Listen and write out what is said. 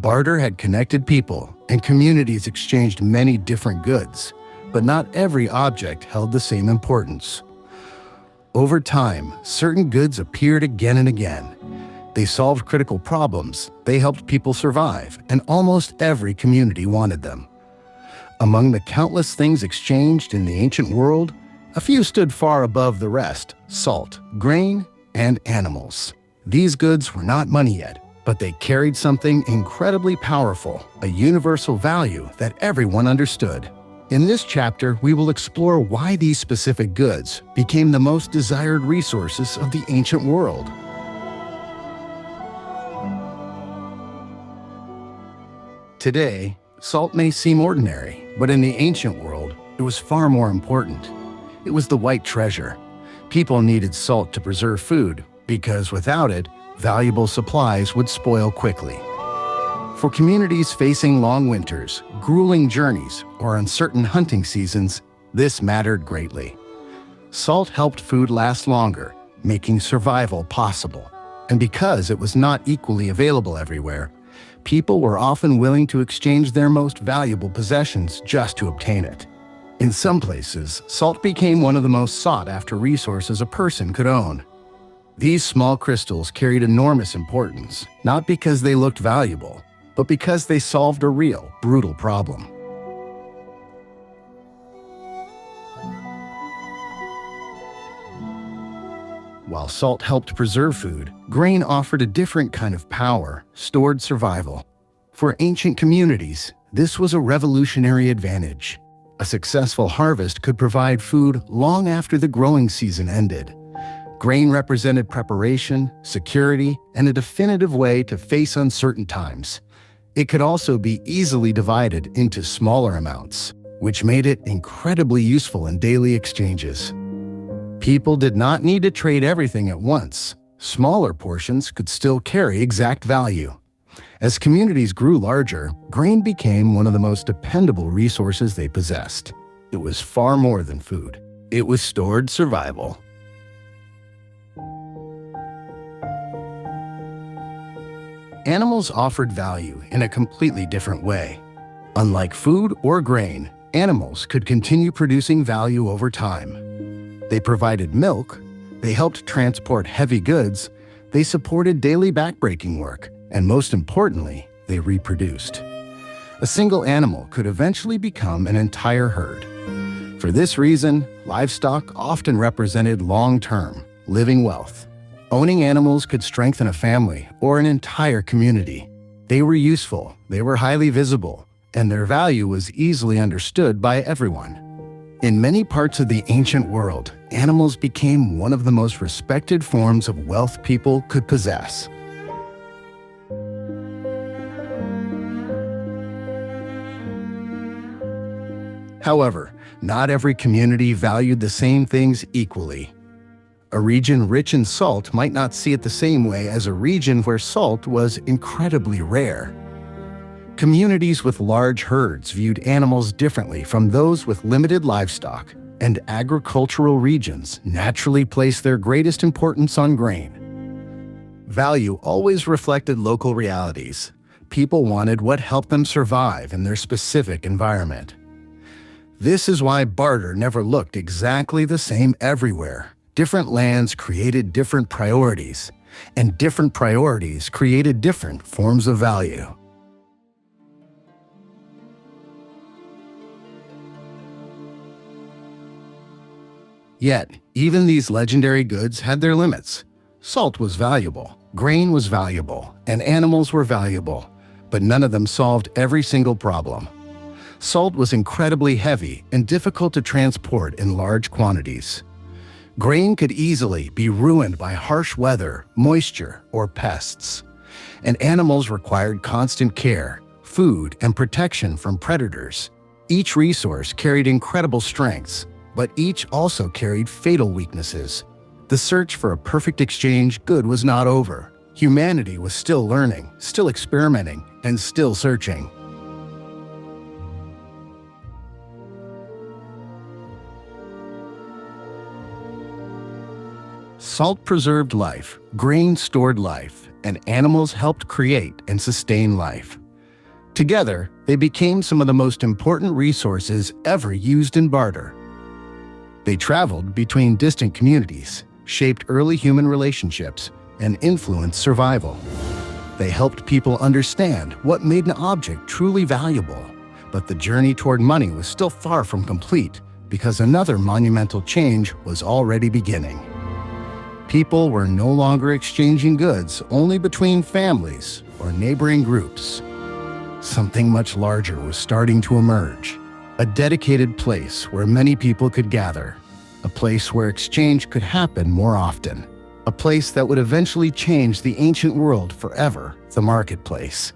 Barter had connected people, and communities exchanged many different goods, but not every object held the same importance. Over time, certain goods appeared again and again. They solved critical problems, they helped people survive, and almost every community wanted them. Among the countless things exchanged in the ancient world, a few stood far above the rest: salt, grain, and animals. These goods were not money yet, but they carried something incredibly powerful, a universal value that everyone understood. In this chapter, we will explore why these specific goods became the most desired resources of the ancient world. Today, salt may seem ordinary, but in the ancient world, it was far more important. It was the white treasure. People needed salt to preserve food, because without it, valuable supplies would spoil quickly. For communities facing long winters, grueling journeys, or uncertain hunting seasons, this mattered greatly. Salt helped food last longer, making survival possible. And because it was not equally available everywhere, people were often willing to exchange their most valuable possessions just to obtain it. In some places, salt became one of the most sought-after resources a person could own. These small crystals carried enormous importance, not because they looked valuable, but because they solved a real, brutal problem. While salt helped preserve food, grain offered a different kind of power: stored survival. For ancient communities, this was a revolutionary advantage. A successful harvest could provide food long after the growing season ended. Grain represented preparation, security, and a definitive way to face uncertain times. It could also be easily divided into smaller amounts, which made it incredibly useful in daily exchanges. People did not need to trade everything at once. Smaller portions could still carry exact value. As communities grew larger, grain became one of the most dependable resources they possessed. It was far more than food. It was stored survival. Animals offered value in a completely different way. Unlike food or grain, animals could continue producing value over time. They provided milk, they helped transport heavy goods, they supported daily backbreaking work, and most importantly, they reproduced. A single animal could eventually become an entire herd. For this reason, livestock often represented long-term, living wealth. Owning animals could strengthen a family or an entire community. They were useful, they were highly visible, and their value was easily understood by everyone. In many parts of the ancient world, animals became one of the most respected forms of wealth people could possess. However, not every community valued the same things equally. A region rich in salt might not see it the same way as a region where salt was incredibly rare. Communities with large herds viewed animals differently from those with limited livestock, and agricultural regions naturally placed their greatest importance on grain. Value always reflected local realities. People wanted what helped them survive in their specific environment. This is why barter never looked exactly the same everywhere. Different lands created different priorities, and different priorities created different forms of value. Yet, even these legendary goods had their limits. Salt was valuable, grain was valuable, and animals were valuable, but none of them solved every single problem. Salt was incredibly heavy and difficult to transport in large quantities. Grain could easily be ruined by harsh weather, moisture, or pests. And animals required constant care, food, and protection from predators. Each resource carried incredible strengths, but each also carried fatal weaknesses. The search for a perfect exchange good was not over. Humanity was still learning, still experimenting, and still searching. Salt preserved life, grain stored life, and animals helped create and sustain life. Together, they became some of the most important resources ever used in barter. They traveled between distant communities, shaped early human relationships, and influenced survival. They helped people understand what made an object truly valuable, but the journey toward money was still far from complete because another monumental change was already beginning. People were no longer exchanging goods only between families or neighboring groups. Something much larger was starting to emerge, a dedicated place where many people could gather, a place where exchange could happen more often, a place that would eventually change the ancient world forever, the marketplace.